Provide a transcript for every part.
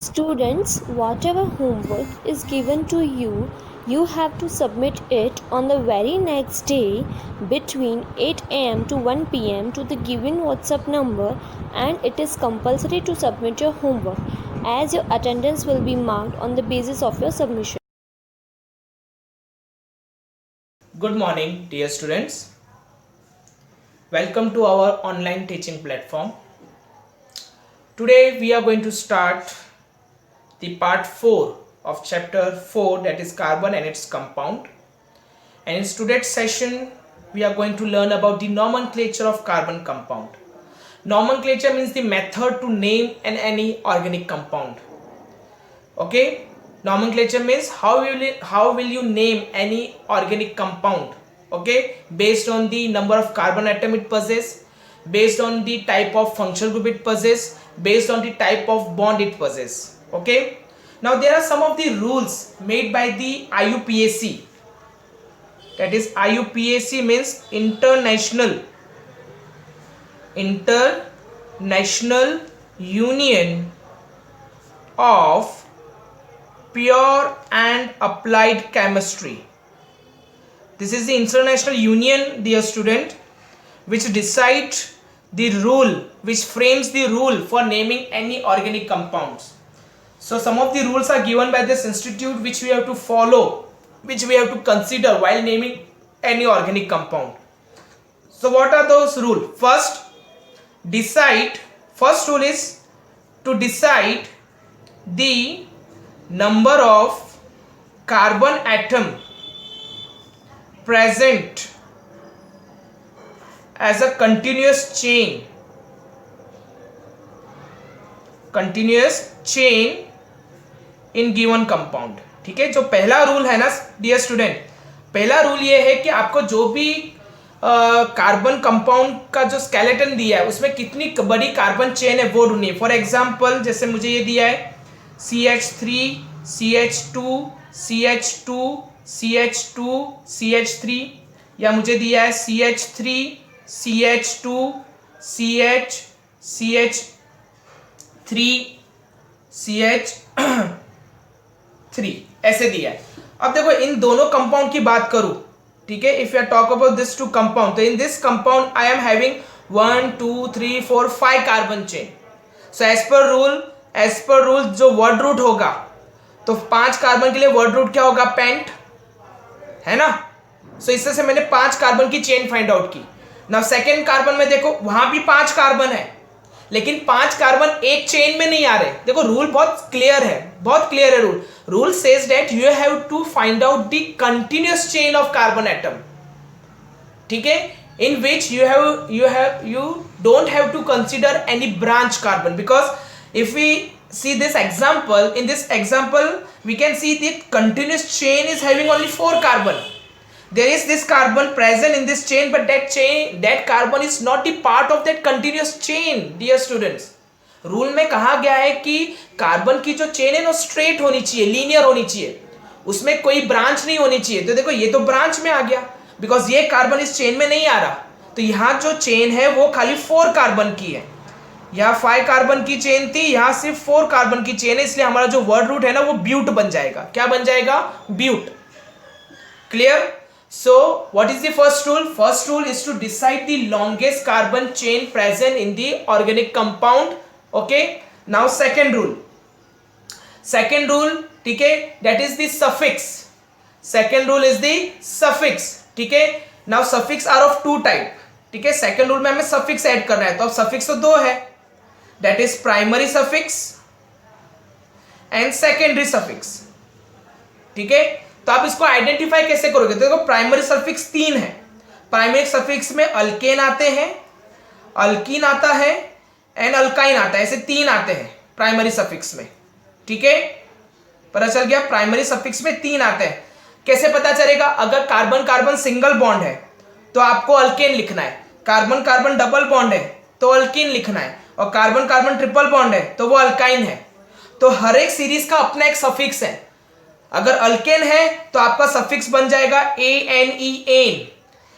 Students, whatever homework is given to you, you have to submit it on the very next day between 8 am to 1 pm to the given WhatsApp number, and it is compulsory to submit your homework as your attendance will be marked on the basis of your submission. Good morning, dear students. Welcome to our online teaching platform. Today we are going to start the part 4 of chapter 4, that is carbon and its compound. And in today's session we are going to learn about the nomenclature of carbon compound. Nomenclature means the method to name any organic compound. Okay, nomenclature means how will you name any organic compound, okay, based on the number of carbon atom it possesses, based on the type of functional group it possesses, based on the type of bond it possesses. Okay, now there are some of the rules made by the IUPAC, that is IUPAC means International Union of Pure and Applied Chemistry. This is the international union, dear student, which decides the rule, which frames the rule for naming any organic compounds. So some of the rules are given by this institute which we have to follow, which we have to consider while naming any organic compound. So what are those rules? First rule is to decide the number of carbon atom present as a continuous chain in given compound. ठीक है, जो पहला rule है ना dear student, पहला rule ये है कि आपको जो भी कार्बन कंपाउंड का जो स्केलेटन दिया है उसमें कितनी बड़ी कार्बन चेन है वो ढूंढनी है. फॉर एग्जांपल जैसे मुझे ये दिया है CH3 CH2 CH2 CH2 CH3, या मुझे दिया है CH3 CH2 CH CH3 CH3 ऐसे दिया है. अब देखो इन दोनों कंपाउंड की बात करूं, ठीक है, if you talk about this two compound, तो in this compound I am having 1 2 3 4 5 carbon chain. So as per rule जो वर्ड रूट होगा, तो 5 कार्बन के लिए वर्ड रूट क्या होगा? पेंट, है ना. सो इससे से मैंने 5 कार्बन की चेन फाइंड आउट की. नाउ सेकेंड कार्बन में देखो वहां भी 5 कार्बन है, लेकिन 5 कार्बन एक चेन में नहीं आ रहे. देखो रूल बहुत क्लियर है rule says that you have to find out the continuous chain of carbon atom, ठीक है, in which you don't have to consider any branch carbon, because if we see this example, in this example we can see the continuous chain is having only 4 carbon. There is this carbon present in this chain, but that carbon is not the part of that continuous chain, dear students. Rule में कहा गया है कि carbon की जो chain है ना straight होनी चाहिए, लीनियर होनी चाहिए, उसमें कोई ब्रांच नहीं होनी चाहिए. तो देखो ये तो ब्रांच में आ गया, बिकॉज ये कार्बन इस चेन में नहीं आ रहा. तो यहाँ जो चेन है वो खाली 4 कार्बन की है. यहाँ 5 कार्बन की चेन थी, यहाँ सिर्फ 4 कार्बन की चेन है, इसलिए हमारा जो वर्ड रूट है ना वो ब्यूट बन जाएगा. क्या बन जाएगा? ब्यूट. Clear? So what is the first rule? First rule is to decide the longest carbon chain present in the organic compound. Okay, now second rule, ठीक है, that is the suffix. Second rule is the suffix, ठीक है. Now suffix are of 2 type, ठीक है. Second rule में हमें suffix add करना है, तो अब सफिक्स तो 2 है, that is primary suffix and secondary suffix, ठीक है. तो आप इसको आइडेंटिफाई कैसे करोगे? तो देखो प्राइमरी सफिक्स 3 है. प्राइमरी सफिक्स में अल्केन आते हैं, अल्कीन आता है एंड अल्काइन आता है, ऐसे 3 आते हैं प्राइमरी सफिक्स में, ठीक है. पता चल गया, प्राइमरी सफिक्स में 3 आते हैं. कैसे पता चलेगा? अगर कार्बन कार्बन सिंगल बॉन्ड है तो आपको अल्केन लिखना है, कार्बन कार्बन डबल बॉन्ड है तो अल्कीन लिखना है, और कार्बन कार्बन ट्रिपल बॉन्ड है तो वो अल्काइन है. तो हर एक सीरीज का अपना एक सफिक्स है. अगर अल्केन है तो आपका सफिक्स बन जाएगा ANE.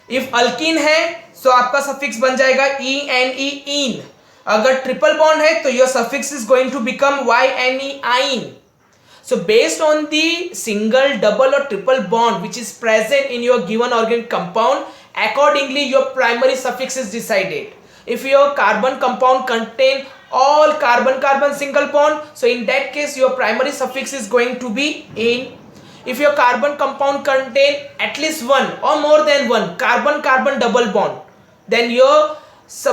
इफ अल्कीन है तो आपका सफिक्स बन जाएगा ENE इन. अगर ट्रिपल बॉन्ड है तो your suffix is going to become YNE yne. So based on the single, double or triple bond which is present in your given organic compound, accordingly your primary suffix is decided. If your carbon compound contain all carbon-carbon single bond, so in that case your primary suffix is going to be ane. If your carbon compound contain at least one or more than one carbon-carbon double bond, then your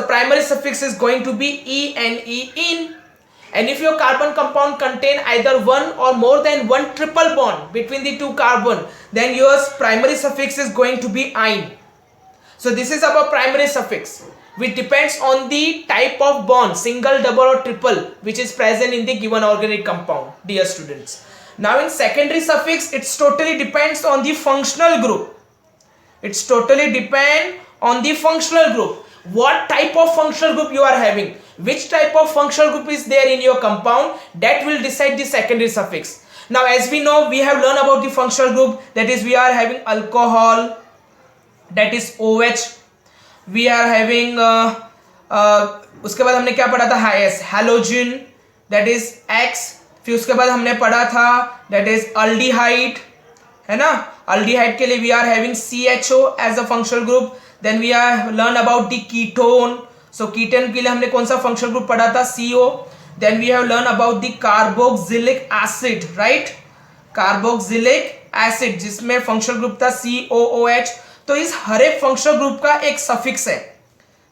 primary suffix is going to be ENE, ene. And if your carbon compound contain either one or more than one triple bond between the two carbon, then your primary suffix is going to be ine. So this is our primary suffix, which depends on the type of bond, single, double or triple, which is present in the given organic compound, dear students. Now in secondary suffix, it's totally depends on the functional group. It's totally depend on the functional group. What type of functional group you are having, which type of functional group is there in your compound, that will decide the secondary suffix. Now as we know, we have learned about the functional group, that is we are having alcohol, that is OH, we are having उसके बाद हमने क्या पढ़ा था, halogen, that is X. फिर उसके बाद हमने पढ़ा था that is aldehyde, है ना. aldehyde के लिए we are having CHO as a functional group. Then we are learn about the ketone. So ketone के लिए हमने कौन सा functional group पढ़ा था, CO. Then we have learn about the carboxylic acid, right? carboxylic acid जिसमें functional group था COOH. तो इस हर एक functional group का एक suffix है,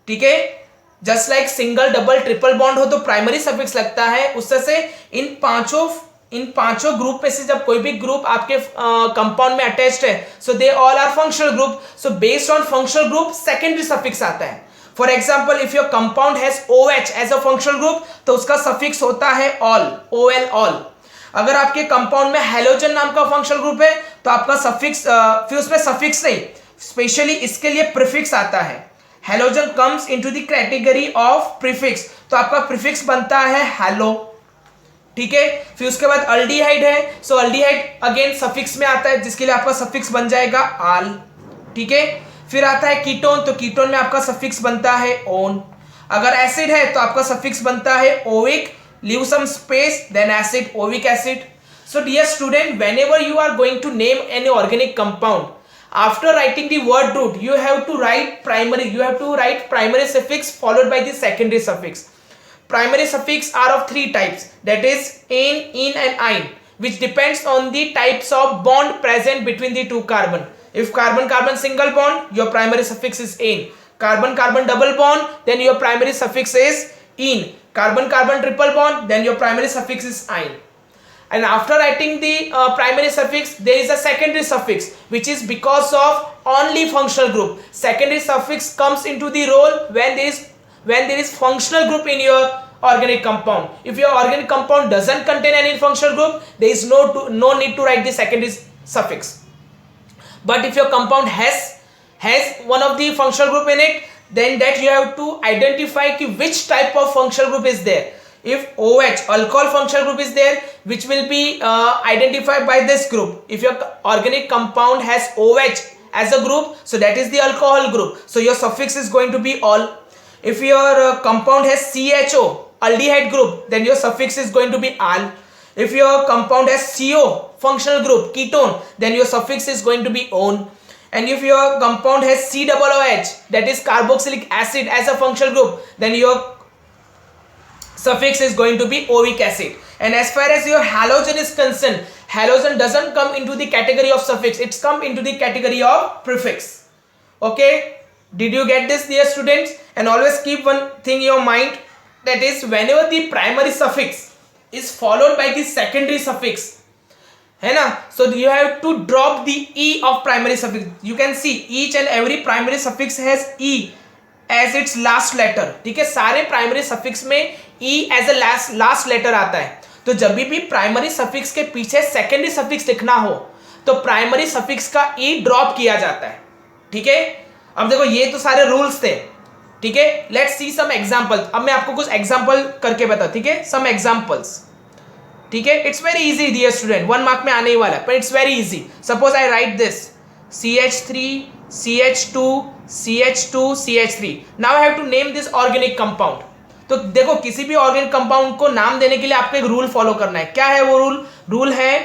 ठीक है. Just like single, double, triple bond हो तो प्राइमरी सफिक्स लगता है, उससे से इन पांचों ग्रुप में से जब कोई भी ग्रुप आपके कंपाउंड में अटैच्ड है, so they all are functional group. So based on functional group secondary suffix आता है. For example if your compound has OH as a functional group, तो उसका सफिक्स होता है ऑल, OL, ऑल. अगर आपके कंपाउंड में हैलोजन नाम का फंक्शनल ग्रुप है तो आपका सफिक्स फिर उसमें सफिक्स नहीं, स्पेशली इसके लिए प्रीफिक्स आता है. Halogen comes into the category of prefix, तो आपका प्रीफिक्स बनता है हेलो, ठीक है. फिर उसके बाद अल्डिहाइड है, सो अल्डिहाइड अगेन सफिक्स में आता है, जिसके लिए आपका सफिक्स बन जाएगा आल, ठीक है. फिर आता है कीटोन, तो कीटोन में आपका सफिक्स बनता है ओन. अगर एसिड है तो आपका सफिक्स बनता है oic, leave some space, then acid, oic acid. So dear student, whenever you are going to name any organic compound, after writing the word root, you have to write primary suffix followed by the secondary suffix. Primary suffix are of three types, that is ane, ene and ine, which depends on the types of bond present between the two carbon. If carbon-carbon single bond, your primary suffix is ane. Carbon-carbon double bond, then your primary suffix is ene. Carbon-carbon triple bond, then your primary suffix is ine. And after writing the primary suffix, there is a secondary suffix, which is because of only functional group. Secondary suffix comes into the role when there is functional group in your organic compound. If your organic compound doesn't contain any functional group, there is no need to write the secondary suffix. But if your compound has one of the functional group in it, then that you have to identify which type of functional group is there. If OH, alcohol functional group is there, which will be identified by this group. If your organic compound has OH as a group, so that is the alcohol group, so your suffix is going to be all. If your compound has CHO, aldehyde group, then your suffix is going to be al. If your compound has CO, functional group, ketone, then your suffix is going to be on. And if your compound has COOH, that is carboxylic acid as a functional group, then your suffix is going to be oic acid. And as far as your halogen is concerned, halogen doesn't come into the category of suffix, it's come into the category of prefix. Okay, did you get this, dear students? And always keep one thing in your mind, that is whenever the primary suffix is followed by the secondary suffix, है ना, so you have to drop the E of primary suffix. You can see each and every primary suffix has E as its last letter, ठीक है. सारे primary suffix में E as a last letter आता है. तो जब भी primary suffix के पीछे सेकेंडरी सफिक्स लिखना हो तो प्राइमरी सफिक्स का E ड्रॉप किया जाता है, ठीक है. अब देखो ये तो सारे रूल्स थे, ठीक है. Let's see some example. अब मैं आपको कुछ एग्जांपल करके बताऊं, ठीक है. सम एग्जांपल्स, ठीक है. It's very easy dear student, 1 mark में आने ही वाला है, पर it's very easy. Suppose I write this CH3 CH2 CH2 CH3. Now I have to name this organic compound. तो देखो किसी भी ऑर्गेनिक कंपाउंड को नाम देने के लिए आपको एक रूल फॉलो करना है। क्या है वो रूल? रूल है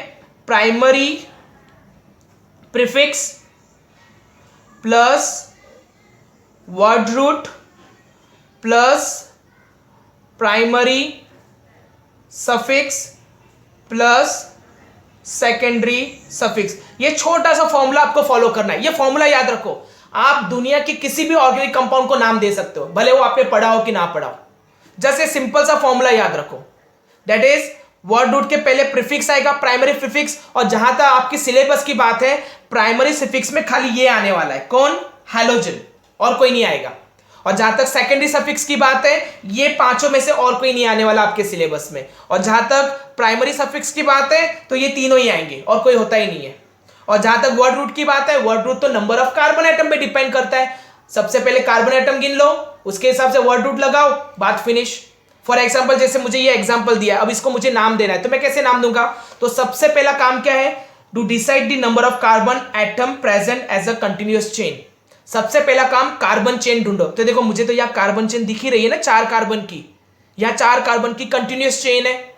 primary prefix plus word root plus primary suffix plus secondary suffix. ये छोटा सा फॉर्मूला आपको फॉलो करना है। ये फॉर्मूला याद रखो, आप दुनिया के किसी भी ऑर्गेनिक कंपाउंड को नाम दे सकते हो, भले वो आपने पढ़ा हो कि ना पढ़ा हो। जैसे सिंपल सा फॉर्मूला याद रखो, दैट इज वर्ड रूट के पहले प्रीफिक्स आएगा, प्राइमरी प्रीफिक्स, और जहां तक आपकी सिलेबस की बात है, प्राइमरी सफिक्स में खाली ये आने वाला है, कौन? हैलोजन, और कोई नहीं आएगा। और जहां तक सेकेंडरी सफिक्स की बात है, ये पांचों में से और कोई नहीं आने वाला आपके सिलेबस में। और जहां तक प्राइमरी सफिक्स की बात है, तो ये तीनों ही आएंगे और कोई होता ही नहीं है। और जहां तक वर्ड रूट की बात है, वर्ड रूट तो नंबर ऑफ कार्बन एटम पे डिपेंड करता है। सबसे पहले कार्बन एटम गिन लो, उसके हिसाब से वर्ड रूट लगाओ, बात फिनिश। फॉर एग्जाम्पल, जैसे मुझे ये एग्जाम्पल दिया, अब इसको मुझे नाम देना है, तो मैं कैसे नाम दूंगा? तो सबसे पहला काम क्या है? To decide the number of carbon atom present as a continuous chain. सबसे पहला काम कार्बन चेन ढूंढो। तो देखो मुझे तो यहाँ कार्बन चेन दिख ही रही है ना, 4 कार्बन की, यहाँ 4 कार्बन की कंटिन्यूअस चेन है।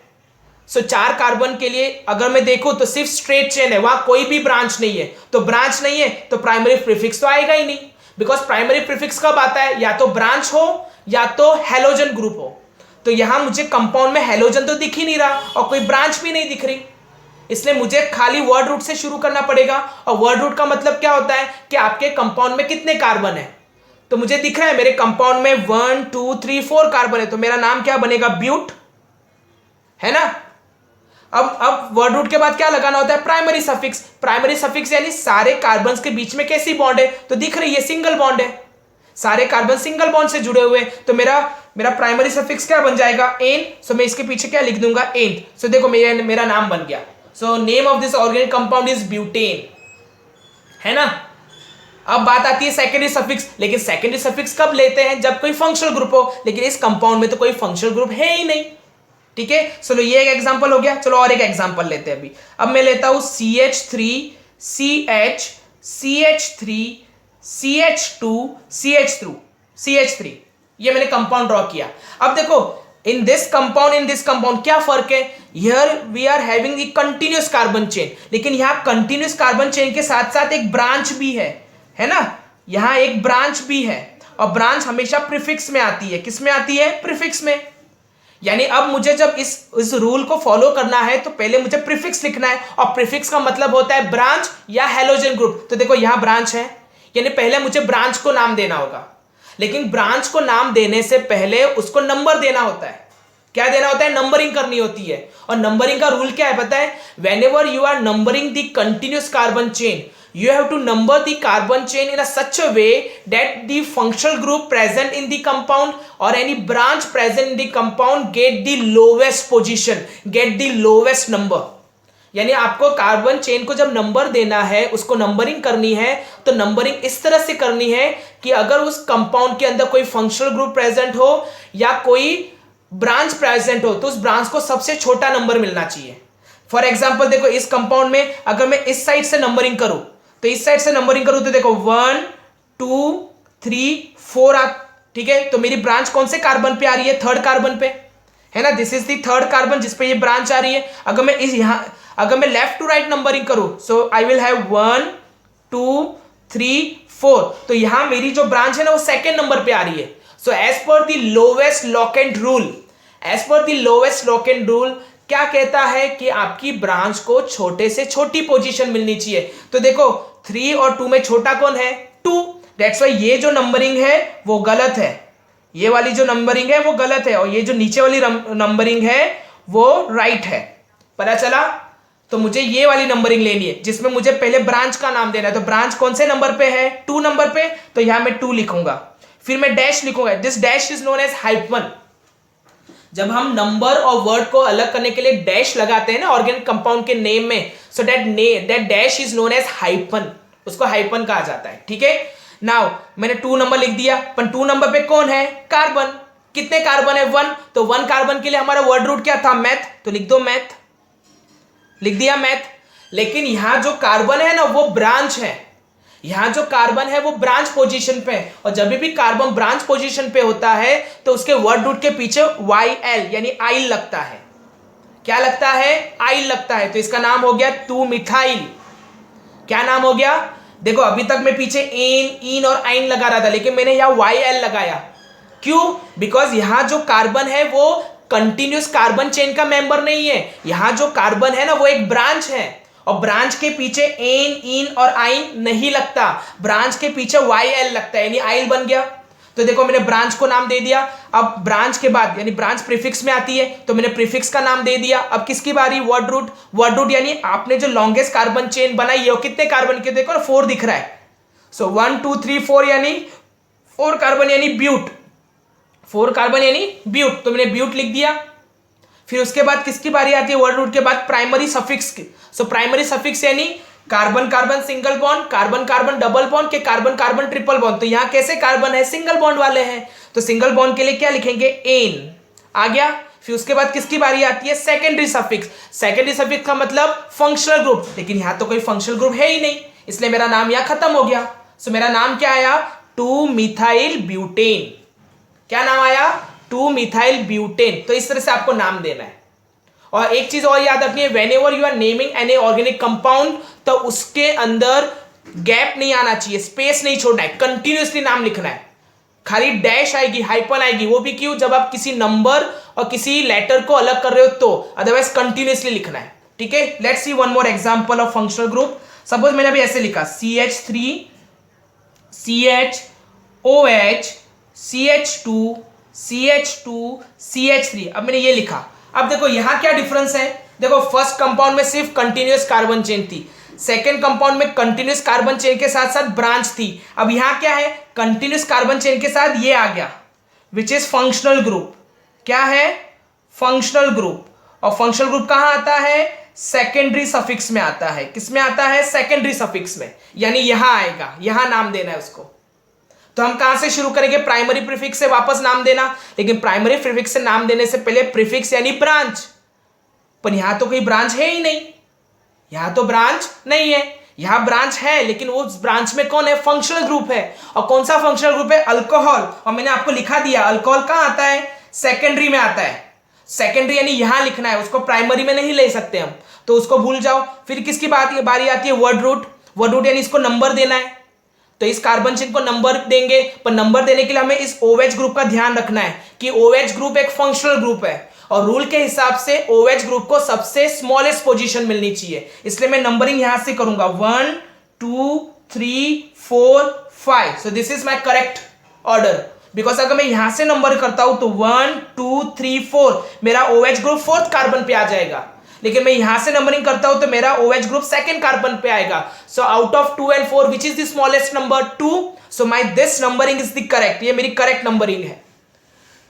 सो 4 कार्बन के लिए अगर मैं देखूं तो सिर्फ स्ट्रेट चेन है, वहां कोई भी ब्रांच नहीं है। तो ब्रांच नहीं है तो प्राइमरी प्रीफिक्स तो आएगा ही नहीं, बिकॉज प्राइमरी प्रीफिक्स कब आता है? या तो ब्रांच हो या तो हैलोजन ग्रुप हो। तो यहां मुझे कंपाउंड में हैलोजन तो दिख ही नहीं रहा और कोई ब्रांच भी नहीं दिख रही, इसलिए मुझे खाली वर्ड रूट से शुरू करना पड़ेगा। और वर्ड रूट का मतलब क्या होता है कि आपके कंपाउंड में कितने कार्बन है। तो मुझे दिख रहा है मेरे कंपाउंड में 1 2 3 4 कार्बन है, तो मेरा नाम क्या बनेगा? ब्यूट, है ना। अब वर्ड रूट के बाद क्या लगाना होता है? Primary suffix. प्राइमरी सफिक्स यानी सारे कार्बन्स के बीच में कैसी बॉन्ड है? तो दिख रही है, सिंगल बॉन्ड है, सारे कार्बन सिंगल बॉन्ड से जुड़े हुए। तो मेरा प्राइमरी सफिक्स क्या बन जाएगा? एन। सो मैं इसके पीछे क्या लिख दूंगा? एन। सो देखो मेरा नाम बन गया। So name of this organic compound is butane, है ना। अब बात आती है सेकेंडरी सफिक्स। लेकिन सेकेंडरी सफिक्स कब लेते हैं? जब कोई फंक्शनल ग्रुप हो, लेकिन इस कंपाउंड में तो कोई फंक्शनल ग्रुप है ही नहीं, ठीक है। चलो ये एक एग्जांपल हो गया। चलो और एक एग्जांपल लेते हैं अभी। अब मैं लेता हूं CH3 CH CH3 CH2 CH3। ये मैंने कंपाउंड ड्रॉ किया। अब देखो इन दिस कंपाउंड क्या फर्क है? Here we are having the continuous carbon chain, लेकिन यहां कंटिन्यूअस कार्बन चेन के साथ साथ एक ब्रांच भी है ना। यहां एक ब्रांच भी है, और ब्रांच हमेशा प्रीफिक्स में आती है। किस में आती है? प्रीफिक्स में। यानी अब मुझे जब इस रूल को फॉलो करना है तो पहले मुझे प्रीफिक्स लिखना है, और प्रीफिक्स का मतलब होता है ब्रांच या हैलोजन ग्रुप। तो देखो यहां ब्रांच है, यानी पहले मुझे ब्रांच को नाम देना होगा। लेकिन ब्रांच को नाम देने से पहले उसको नंबर देना होता है। क्या देना होता है? नंबरिंग करनी होती है। और नंबरिंग का रूल क्या है पता है? Whenever you are numbering the continuous carbon chain, you have to number the carbon chain in a such a way that the functional group present in the compound or any branch present in the compound get the lowest position, get the lowest number। यानी आपको carbon chain को जब number देना है, उसको numbering करनी है, तो नंबरिंग इस तरह से करनी है कि अगर उस कंपाउंड के अंदर कोई फंक्शनल ग्रुप प्रेजेंट हो या कोई ब्रांच प्रेजेंट हो, तो उस ब्रांच को सबसे छोटा नंबर मिलना चाहिए। फॉर एग्जाम्पल देखो इस कंपाउंड में अगर मैं इस साइड से नंबरिंग करूं, तो इस साइड से नंबरिंग करूं तो देखो 1 2 3 4 ठीक है। तो मेरी ब्रांच कौन से कार्बन पे आ रही है? 3rd कार्बन पे, है ना। This is the 3rd carbon जिस पे ये ब्रांच आ रही है। अगर मैं लेफ्ट टू राइट नंबरिंग करूं, सो आई विल हैव 1 2 3 4, तो यहां मेरी जो ब्रांच है ना वो 2nd नंबर पे आ रही है। So as per the lowest locant rule क्या कहता है कि आपकी ब्रांच को छोटे से छोटी पोजीशन मिलनी चाहिए। तो देखो 3 और 2 में छोटा कौन है? 2। दैट्स वाई ये जो नंबरिंग है वो गलत है, ये वाली जो नंबरिंग है वो गलत है, और ये जो नीचे वाली नंबरिंग है वो राइट है। पता चला? तो मुझे ये वाली नंबरिंग लेनी है जिसमें मुझे पहले ब्रांच का नाम देना है। तो ब्रांच कौन से नंबर पे है? 2 नंबर पे। तो यहां मैं 2 लिखूंगा, फिर मैं डैश लिखूंगा। This dash is known as hyphen. जब हम नंबर और वर्ड को अलग करने के लिए डैश लगाते हैं ना ऑर्गेनिक कंपाउंड के नेम में, so that dash is known as hyphen, उसको हाइफन कहा जाता है, ठीक है। नाउ मैंने 2 नंबर लिख दिया, पर 2 नंबर पे कौन है? कार्बन। कितने कार्बन है? 1। तो 1 कार्बन के लिए हमारा वर्ड रूट क्या था? मैथ। तो लिख दो मैथ, लिख दिया मैथ। लेकिन यहां जो कार्बन है ना वो ब्रांच है, यहाँ जो कार्बन है वो ब्रांच पोजीशन पे है, और जब भी कार्बन ब्रांच पोजीशन पे होता है तो उसके वर्ड रूट के पीछे YL यानी आइल लगता है। क्या लगता है? आइल लगता है। तो इसका नाम हो गया 2 मिथाइल। क्या नाम हो गया? देखो अभी तक मैं पीछे एन, इन और आइन लगा रहा था, लेकिन मैंने यहाँ YL लगाया। क्यों? बिकॉज यहाँ जो कार्बन है वो कंटिन्यूस कार्बन चेन का मेंबर नहीं है। यहाँ जो कार्बन है ना वो एक ब्रांच है, और ब्रांच के पीछे एन, इन और आइन नहीं लगता, ब्रांच के पीछे YL लगता है, यानी आइल बन गया। तो देखो मैंने ब्रांच को नाम दे दिया। अब ब्रांच के बाद यानी ब्रांच प्रीफिक्स में आती है तो मैंने प्रीफिक्स का नाम दे दिया। अब किसकी बारी? Word root. वर्ड रूट यानी आपने जो लॉन्गेस्ट कार्बन चेन बनाई है वो कितने कार्बन के? देखो ना 4 दिख रहा है। सो 1 2 3 4 यानी 4 कार्बन यानी ब्यूट। 4 कार्बन यानी ब्यूट, तो मैंने ब्यूट लिख दिया। फिर उसके बाद किसकी बारी आती है? वर्ड रूट के बाद प्राइमरी सफिक्स की। सो प्राइमरी सफिक्स यानी carbon carbon single bond, carbon carbon double bond के कार्बन कार्बन ट्रिपल बॉन्ड। तो यहां कैसे कार्बन है? सिंगल बॉन्ड वाले हैं, तो सिंगल बॉन्ड के लिए क्या लिखेंगे? एन। आ गया। फिर उसके बाद किसकी बारी आती है? Secondary suffix. सेकेंडरी सफिक्स का मतलब फंक्शनल ग्रुप, लेकिन यहां तो कोई फंक्शनल ग्रुप है ही नहीं, इसलिए मेरा नाम यहां खत्म हो गया। सो मेरा नाम क्या आया? 2 मिथाइल ब्यूटेन। क्या नाम आया? 2 मिथाइल ब्यूटेन। तो इस तरह से आपको नाम देना है। और एक चीज और याद रखनी है, whenever you are naming any organic compound तो उसके अंदर गैप नहीं आना चाहिए, स्पेस नहीं छोड़ना है, कंटिन्यूसली नाम लिखना है। खाली डैश आएगी, हाइपन आएगी, वो भी क्यों? जब आप किसी नंबर और किसी लेटर को अलग कर रहे हो तो, अदरवाइज कंटिन्यूसली लिखना है। ठीक है, let's C one more example of functional group. Suppose मैंने अभी ऐसे लिखा CH3 CHOH CH2 CH2 CH3। अब मैंने ये लिखा। अब देखो यहां क्या डिफरेंस है? देखो फर्स्ट कंपाउंड में सिर्फ कंटिन्यूअस कार्बन चेन थी, सेकेंड कंपाउंड में कंटिन्यूअस कार्बन चेन के साथ साथ ब्रांच थी। अब यहां क्या है? कंटिन्यूअस कार्बन चेन के साथ ये आ गया, विच इज फंक्शनल ग्रुप। क्या है? Functional group. और फंक्शनल ग्रुप कहां आता है? सेकेंडरी सफिक्स में आता है। किस में आता है? सेकेंडरी सफिक्स में, यानी यहां आएगा, यहां नाम देना है उसको। तो हम कहां से शुरू करेंगे? प्राइमरी प्रीफिक्स से वापस नाम देना, लेकिन प्राइमरी प्रीफिक्स से नाम देने से पहले प्रीफिक्स यानी ब्रांच। पर यहां तो कोई ब्रांच है ही नहीं, यहां तो ब्रांच नहीं है। यहां ब्रांच है लेकिन वो ब्रांच में कौन है? फंक्शनल ग्रुप है। और कौन सा फंक्शनल ग्रुप है? अल्कोहल। और मैंने आपको लिखा दिया अल्कोहल कहां आता है? सेकेंडरी में आता है। सेकेंडरी यानी यहां लिखना है, उसको प्राइमरी में नहीं ले सकते हम, तो उसको भूल जाओ। फिर किसकी बारी आती है? Word root. वर्ड रूट यानी इसको नंबर देना है, तो इस कार्बन चेन को नंबर देंगे। पर नंबर देने के लिए हमें इस OH ग्रुप का ध्यान रखना है कि OH ग्रुप एक फंक्शनल ग्रुप है, और रूल के हिसाब से OH ग्रुप को सबसे स्मॉलेस्ट पोजीशन मिलनी चाहिए, इसलिए मैं नंबरिंग यहां से करूंगा 1 2 3 4 5। So this is my correct order, because अगर मैं यहां से नंबर करता हूं तो 1 2 3 4 मेरा OH ग्रुप 4th कार्बन पे आ जाएगा, लेकिन मैं यहां से नंबरिंग करता हूं तो मेरा OH ग्रुप 2nd कार्बन पे आएगा। So out of 2 and 4 which is the smallest number? 2। So my this numbering is the correct, ये मेरी करेक्ट नंबरिंग है।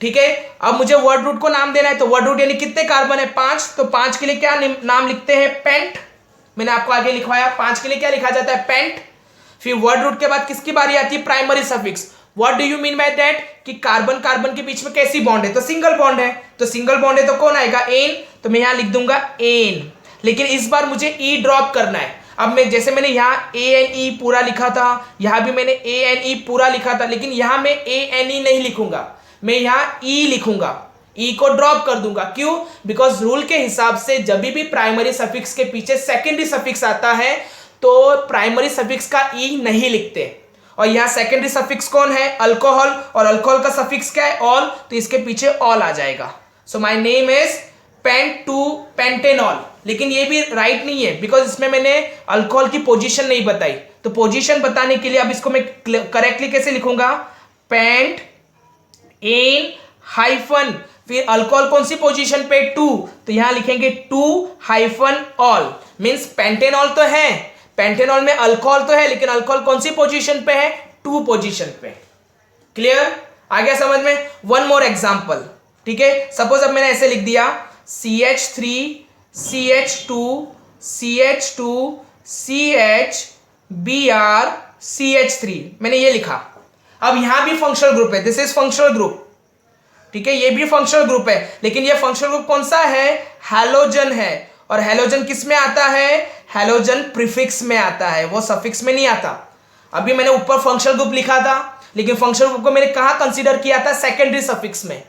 ठीक है, अब मुझे वर्ड रूट को नाम देना है, तो वर्ड रूट यानी कितने कार्बन है? 5। तो 5 के लिए क्या नाम लिखते हैं? पेंट। मैंने आपको आगे लिखवाया 5 के लिए क्या लिखा जाता है? पेंट। फिर वर्ड रूट के बाद किसकी बारी आती है? Primary suffix. What do you mean by that? कि कार्बन कार्बन के बीच में कैसी बॉन्ड है? तो सिंगल बॉन्ड है, तो सिंगल बॉन्ड है तो कौन आएगा? एन। तो मैं यहां लिख दूंगा एन, लेकिन इस बार मुझे ई ड्रॉप करना है। अब मैं जैसे मैंने यहाँ ANE पूरा लिखा था, यहां भी मैंने ANE पूरा लिखा था, लेकिन यहां मैं ANE नहीं लिखूंगा, मैं यहाँ ई लिखूंगा, ई को ड्रॉप कर दूंगा। क्यों? बिकॉज रूल के हिसाब से जब भी प्राइमरी सफिक्स के पीछे सेकेंडरी सफिक्स आता है तो प्राइमरी सफिक्स का ई नहीं लिखते। और यहाँ सेकेंडरी सफिक्स कौन है? अल्कोहल, और अल्कोहल का सफिक्स क्या है? ऑल, तो इसके पीछे ऑल आ जाएगा। So my name is pentanol. लेकिन ये भी राइट नहीं है, बिकॉज इसमें मैंने अल्कोहल की पोजीशन नहीं बताई, तो पोजीशन बताने के लिए अब इसको मैं करेक्टली कैसे लिखूंगा? पेंट एन हाइफन, फिर अल्कोहल कौन सी पोजीशन पे? 2, तो यहां लिखेंगे 2 हाइफन ऑल, मींस पेंटेनॉल तो है, पेंटेनॉल में अल्कोहल तो है, लेकिन अल्कोहल कौन सी पोजीशन पे है? 2 पोजीशन पे। क्लियर? आ गया समझ में? One more example. ठीक है, सपोज अब मैंने ऐसे लिख दिया CH3 CH2 CH2 CH Br CH3, मैंने ये लिखा। अब यहां भी फंक्शनल ग्रुप है, दिस इज फंक्शनल ग्रुप। ठीक है, ये भी फंक्शनल ग्रुप है, लेकिन ये फंक्शनल ग्रुप कौन सा है? हैलोजन है। और हैलोजन किस में आता है? हैलोजन प्रीफिक्स में आता है, वो सफिक्स में नहीं आता। अभी मैंने ऊपर फंक्शनल ग्रुप लिखा था, लेकिन फंक्शनल ग्रुप को मैंने कहाँ कंसीडर किया था, सेकेंडरी सफिक्स में।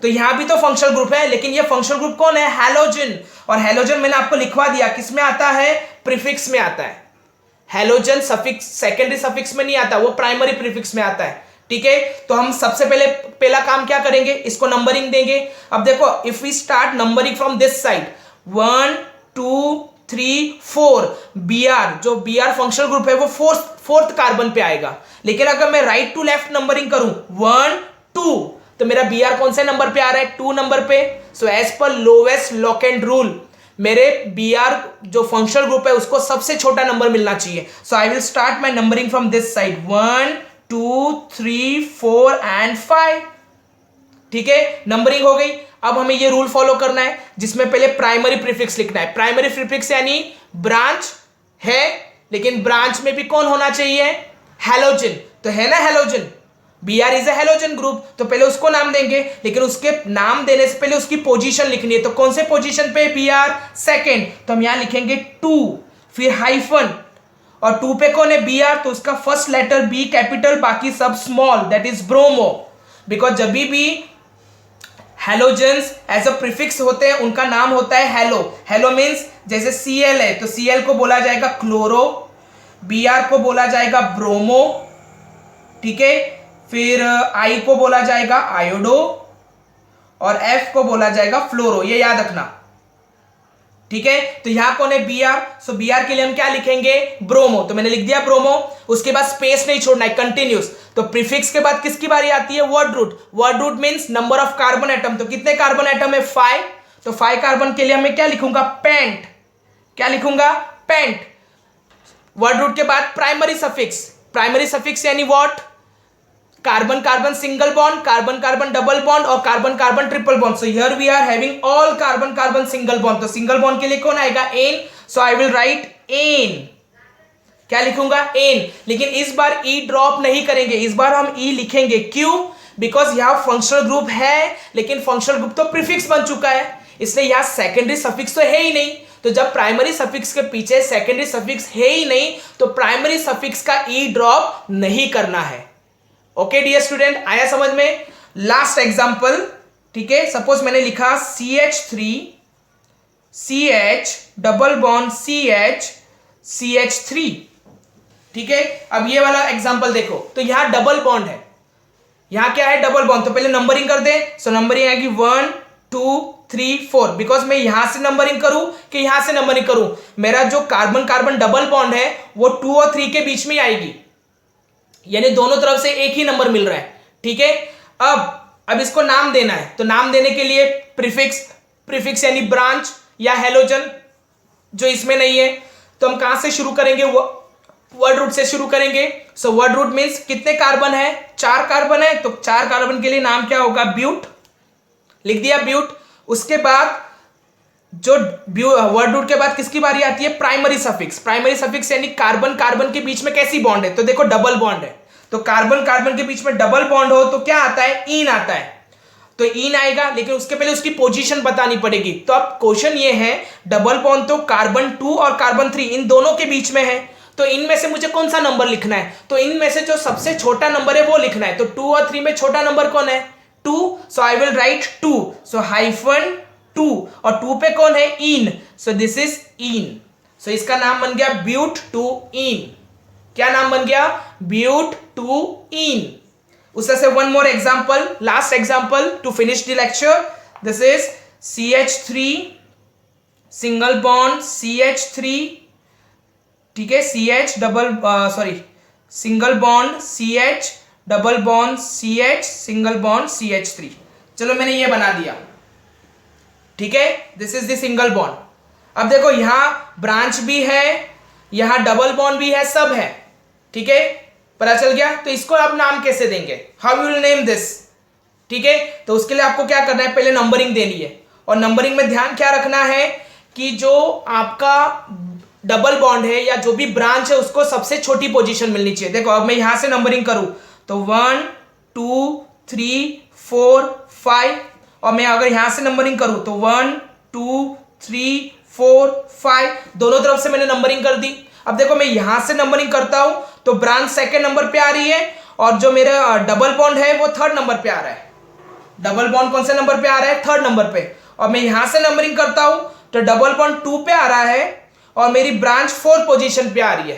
तो यहां भी तो फंक्शनल ग्रुप है, लेकिन ये फंक्शनल ग्रुप कौन है, हैलोजन। और हैलोजन मैंने आपको लिखवा दिया किसमें आता है, प्रीफिक्स में आता है। हैलोजन सफिक्स सेकेंडरी सफिक्स में नहीं आता, वो प्राइमरी प्रीफिक्स में आता है। ठीक है, तो हम सबसे पहला काम क्या करेंगे, इसको नंबरिंग देंगे। अब देखो, if we start numbering from this side 1 2 3 4, Br जो Br फंक्शनल ग्रुप है वो फोर्थ कार्बन पे आएगा। लेकिन अगर मैं राइट टू लेफ्ट नंबरिंग करूं 1 2, तो मेरा Br कौन से नंबर पे आ रहा है, 2 नंबर पे। So as per lowest locant rule मेरे Br जो फंक्शनल ग्रुप है उसको सबसे छोटा नंबर मिलना चाहिए। So I will start my numbering from this side 1 2 3 4 and 5। ठीक है, नंबरिंग हो गई। अब हमें ये रूल फॉलो करना है जिसमें पहले प्राइमरी प्रीफिक्स लिखना है। प्राइमरी प्रीफिक्स यानी ब्रांच है, लेकिन ब्रांच में भी कौन होना चाहिए, हैलोजन। तो है ना halogen, Br is a halogen group, तो पहले उसको नाम देंगे, लेकिन उसके नाम देने से पहले उसकी पोजीशन लिखनी है। तो कौन से पोजीशन पे, Br सेकेंड, तो हम यहां लिखेंगे 2, फिर हाइफन, और 2 पे कौन है, Br, तो उसका फर्स्ट लेटर B कैपिटल, बाकी सब small, that is bromo. Because जब भी हैलोजेंस एज अ प्रीफिक्स होते हैं उनका नाम होता है हैलो। हैलो मीन्स जैसे Cl है तो Cl को बोला जाएगा क्लोरो, Br को बोला जाएगा ब्रोमो, ठीक है, फिर I को बोला जाएगा आयोडो, और F को बोला जाएगा फ्लोरो, ये याद रखना। ठीक है, तो यहां कौन है, Br। सो Br के लिए हम क्या लिखेंगे, ब्रोमो। तो मैंने लिख दिया ब्रोमो, उसके बाद स्पेस नहीं छोड़ना है, कंटिन्यूस। तो प्रीफिक्स के बाद किसकी बारी आती है, word root. Word root means number of carbon atom. तो कितने कार्बन एटम है, 5। तो 5 कार्बन के लिए मैं क्या लिखूंगा, पेंट। क्या लिखूंगा, पेंट। वर्ड रूट के बाद प्राइमरी सफिक्स। प्राइमरी सफिक्स यानी what, carbon carbon single bond, carbon carbon double bond, और carbon carbon triple bond. So here we are having all carbon carbon single bond. तो single bond के लिए कौन आएगा, ane. So I will write ane. क्या लिखूंगा, N. लेकिन इस बार ई ड्रॉप नहीं करेंगे, इस बार हम ई लिखेंगे। क्यों, बिकॉज यहां फंक्शनल ग्रुप है, लेकिन फंक्शनल ग्रुप तो प्रीफिक्स बन चुका है, इसलिए यहां सेकेंडरी सफिक्स तो है ही नहीं। तो जब प्राइमरी सफिक्स के पीछे सेकेंडरी सफिक्स है ही नहीं, तो प्राइमरी सफिक्स का ई ड्रॉप नहीं करना है। ओके डियर स्टूडेंट, आया समझ में। लास्ट एग्जांपल, ठीक है, सपोज मैंने लिखा CH3 CH double bond CH CH3। ठीक है, अब ये वाला एग्जांपल देखो, तो यहां डबल बॉन्ड है, यहां क्या है, डबल बॉन्ड। तो पहले नंबरिंग कर दे। सो नंबरिंग आएगी 1 2 3 4। बिकॉज मैं यहां से नंबरिंग करूं कि यहां से नंबरिंग करूं, मेरा जो कार्बन कार्बन डबल बॉन्ड है वो 2 और 3 के बीच में ही आएगी, यानी दोनों तरफ से एक ही नंबर मिल रहा है। ठीक है, अब इसको नाम देना है। तो नाम देने के लिए प्रीफिक्स यानी ब्रांच या हैलोजन, जो इसमें नहीं है, तो हम कहां से शुरू करेंगे, वर्ड रूट से शुरू करेंगे। सो वर्ड रूट मीन्स कितने कार्बन है, 4 कार्बन है, तो 4 कार्बन के लिए नाम क्या होगा, ब्यूट। लिख दिया ब्यूट। उसके बाद जो वर्ड रूट के बाद किसकी बारी आती है, प्राइमरी सफिक्स। प्राइमरी सफिक्स यानी कार्बन कार्बन के बीच में कैसी बॉन्ड है, तो देखो डबल बॉन्ड है, तो कार्बन कार्बन के बीच में डबल बॉन्ड हो तो क्या आता है, इन आता है। तो इन आएगा, लेकिन उसके पहले उसकी पोजीशन बतानी पड़ेगी। तो अब क्वेश्चन ये है, डबल बॉन्ड तो कार्बन 2 और कार्बन 3 इन दोनों के बीच में है, तो इनमें से मुझे कौन सा नंबर लिखना है, तो इनमें से जो सबसे छोटा नंबर है वो लिखना है। तो 2 और 3 में छोटा नंबर कौन है, 2। So I will write 2। So hyphen 2, और 2 पे कौन है, इन। So this is in. सो इसका नाम बन गया ब्यूट 2 इन। क्या नाम बन गया, ब्यूट 2 इन। उससे से one more example, last example to finish the lecture. This is CH3 single bond CH3, ठीक है, single bond CH double bond CH single bond CH3। चलो मैंने ये बना दिया, ठीक है, this is the single bond. अब देखो यहां ब्रांच भी है, यहां डबल बॉन्ड भी है, सब है, ठीक है, पता चल गया। तो इसको आप नाम कैसे देंगे, how you will name this, ठीक है। तो उसके लिए आपको क्या करना है, पहले नंबरिंग देनी है, और नंबरिंग में ध्यान क्या रखना है कि जो आपका डबल बॉन्ड है या जो भी ब्रांच है उसको सबसे छोटी पोजीशन मिलनी चाहिए। देखो अब मैं यहां से नंबरिंग करूं तो 1 2 3 4 5, और मैं अगर यहां से नंबरिंग करूं तो 1 2 3 4 5, दोनों तरफ से मैंने नंबरिंग कर दी। अब देखो मैं यहां से नंबरिंग करता हूं तो ब्रांच सेकंड नंबर पे आ रही है और जो मेरा डबल बॉन्ड है वो थर्ड नंबर पे आ रहा है। डबल बॉन्ड कौन से नंबर पे आ रहा है? थर्ड नंबर पे। और मैं यहां से नंबरिंग करता हूं तो डबल बॉन्ड 2 पे आ रहा है और मेरी ब्रांच 4th पोजीशन पे आ रही है।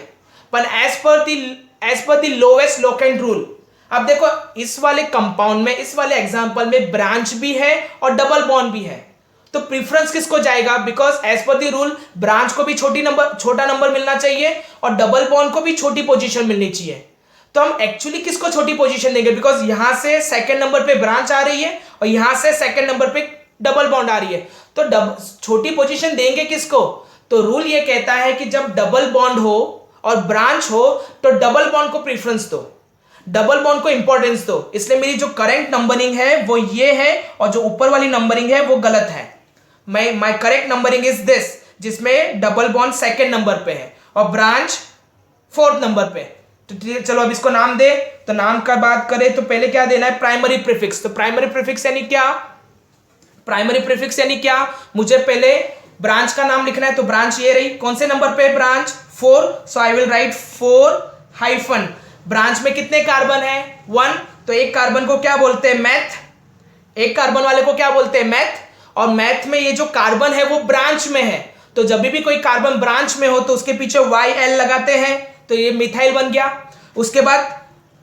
पर as per the lowest locant rule, अब देखो इस वाले कंपाउंड में, इस वाले एग्जांपल में ब्रांच भी है और डबल बॉन्ड भी है, तो प्रीफरेंस किसको जाएगा? Because as per the rule branch को भी छोटा नंबर मिलना चाहिए और डबल बॉन्ड को भी छोटी पोजीशन मिलनी चाहिए। तो हम एक्चुअली किसको छोटी पोजीशन देंगे? बिकॉज यहां से सेकंड नंबर पे ब्रांच आ रही है और यहां से सेकंड नंबर पे डबल बॉन्ड आ रही है, तो छोटी पोजीशन देंगे किसको? तो रूल ये कहता है कि जब डबल बॉन्ड हो और ब्रांच हो तो डबल बॉन्ड को प्रीफरेंस दो, डबल बॉन्ड को इंपॉर्टेंस दो। इसलिए मेरी जो करंट नंबरिंग है वो ये है और जो ऊपर वाली नंबरिंग है वो गलत है। My correct numbering is this, जिसमें डबल बॉन्ड सेकेंड नंबर पे है और ब्रांच 4th नंबर पे। तो चलो अब इसको नाम दे। तो नाम का बात करें तो पहले क्या देना है? Primary prefix. तो प्राइमरी प्रीफिक्स यानी क्या? प्राइमरी प्रीफिक्स यानी क्या? मुझे पहले ब्रांच का नाम लिखना है, तो ब्रांच ये रही। कौन से नंबर पे? Branch 4। So I will right 4 hyphen. Branch में कितने कार्बन है? 1। तो एक कार्बन को क्या बोलते हैं? मैथ। एक कार्बन वाले को क्या बोलते हैं? मैथ। और मैथ में ये जो कार्बन है वो ब्रांच में है, तो जब भी कोई कार्बन ब्रांच में हो तो उसके पीछे YL लगाते हैं, तो ये मिथाइल बन गया। उसके बाद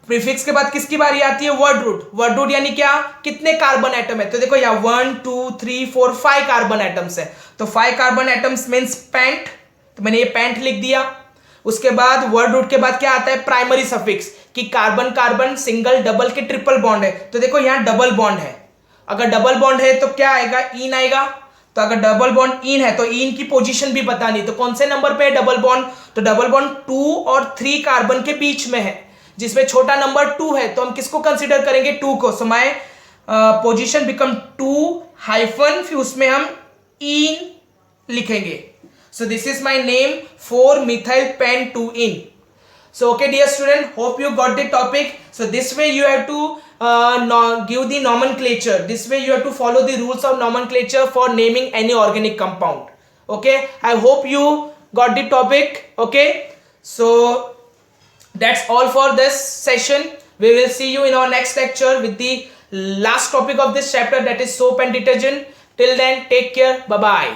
प्रीफिक्स के बाद किसकी बारी आती है? Word root. वर्ड रूट यानी क्या? कितने कार्बन एटम है? तो देखो यहाँ 1 2 3 4 5 कार्बन एटम्स है, तो 5 कार्बन एटम्स मीन्स पेंट, तो मैंने ये पेंट लिख दिया। उसके बाद वर्ड रूट के बाद क्या आता है? प्राइमरी सफिक्स, कि कार्बन कार्बन सिंगल डबल के ट्रिपल बॉन्ड है, तो देखो यहाँ डबल बॉन्ड है। अगर डबल बॉन्ड है तो क्या आएगा? इन आएगा। तो अगर डबल बॉन्ड इन है तो इन की पोजीशन भी बतानी, तो कौन से नंबर पे है डबल बॉन्ड? तो डबल बॉन्ड 2 और 3 कार्बन के बीच में है, जिसमें छोटा नंबर 2 है, तो हम किसको कंसीडर करेंगे? 2 को। So my position become 2 hyphen, फिर उसमें हम इन लिखेंगे। So this is my name 4 methyl pen 2 in. So okay dear student, hope you got the topic. So this way you have to give the nomenclature. This way you have to follow the rules of nomenclature for naming any organic compound. Okay, I hope you got the topic. Okay, so that's all for this session. We will see you in our next lecture with the last topic of this chapter, that is soap and detergent. Till then, take care. Bye bye.